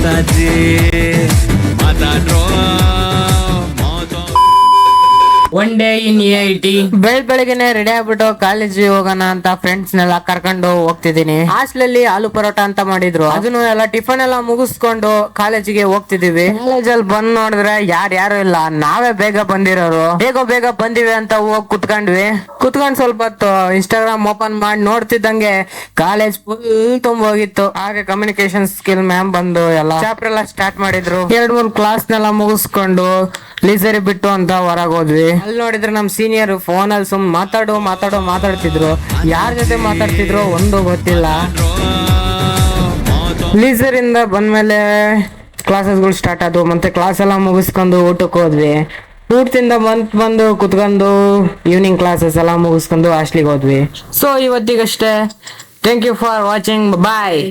ಮಾತಾಜಿ ಮಾತಾಡ್ರೋ one day in IT. ಬೆಳಗ್ಗೆನೆ ready ಆಗ್ಬಿಟ್ಟು ಕಾಲೇಜಿಗೆ ಹೋಗೋಣ ಅಂತ ಫ್ರೆಂಡ್ಸ್ ನೆಲ್ಲ ಕರ್ಕೊಂಡು ಹೋಗ್ತಿದೀನಿ. ಹಾಸ್ಟೆಲಲ್ಲಿ ಆಲೂ ಪರೋಟ ಅಂತ ಮಾಡಿದ್ರು, ಅದನ್ನು ಎಲ್ಲ ಟಿಫನ್ ಎಲ್ಲ ಮುಗಿಸ್ಕೊಂಡು ಕಾಲೇಜಿಗೆ ಹೋಗ್ತಿದೀವಿ. ಕಾಲೇಜಲ್ಲಿ ಬಂದ್ ನೋಡಿದ್ರೆ ಯಾರು ಇಲ್ಲ, ನಾವೇ ಬೇಗ ಬಂದಿರೋರು. ಬೇಗ ಬಂದಿವಿ ಅಂತ ಹೋಗಿ ಕುತ್ಕೊಂಡ್ವಿ. ಕುತ್ಕೊಂಡ್ ಸ್ವಲ್ಪ ಹೊತ್ತು ಇನ್ಸ್ಟಾಗ್ರಾಮ್ ಓಪನ್ ಮಾಡಿ ನೋಡ್ತಿದ್ದಂಗೆ ಕಾಲೇಜ್ ಫುಲ್ ತುಂಬೋಗಿತ್ತು. ಹಾಗೆ ಕಮ್ಯುನಿಕೇಶನ್ ಸ್ಕಿಲ್ ಮ್ಯಾಮ್ ಬಂದು ಎಲ್ಲ ಚಾಪ್ಟರ್ ಎಲ್ಲ ಸ್ಟಾರ್ಟ್ ಮಾಡಿದ್ರು. 2-3 ಕ್ಲಾಸ್ ನೆಲ್ಲ ಮುಗಿಸ್ಕೊಂಡು ಲೀಸರಿ ಬಿಟ್ಟು ಅಂತ ಹೊರಗೆ ಹೋದ್ವಿ. ಅಲ್ಲಿ ನೋಡಿದ್ರೆ ನಮ್ ಸೀನಿಯರ್ ಫೋನ್ ಅಲ್ಲಿ ಸುಮ್ ಮಾತಾಡ್ತಿದ್ರು. ಯಾರ ಜೊತೆ ಮಾತಾಡ್ತಿದ್ರು ಒಂದು ಗೊತ್ತಿಲ್ಲ. ಲೀಸರ್ ಇಂದ ಬಂದ್ಮೇಲೆ ಕ್ಲಾಸಸ್ಗಳು ಸ್ಟಾರ್ಟ್ ಆದವು. ಮತ್ತೆ ಕ್ಲಾಸ್ ಎಲ್ಲ ಮುಗಿಸ್ಕೊಂಡು ಊಟಕ್ಕೆ ಹೋದ್ವಿ. ಊಟದಿಂದ ಬಂದು ಕುತ್ಕೊಂಡು ಈವ್ನಿಂಗ್ ಕ್ಲಾಸಸ್ ಎಲ್ಲ ಮುಗಿಸ್ಕೊಂಡು ಹಾಸ್ಟ್ಲಿಗೆ ಹೋದ್ವಿ. ಸೊ ಇವತ್ತಿಗಷ್ಟೇ. Thank you for watching. Bye.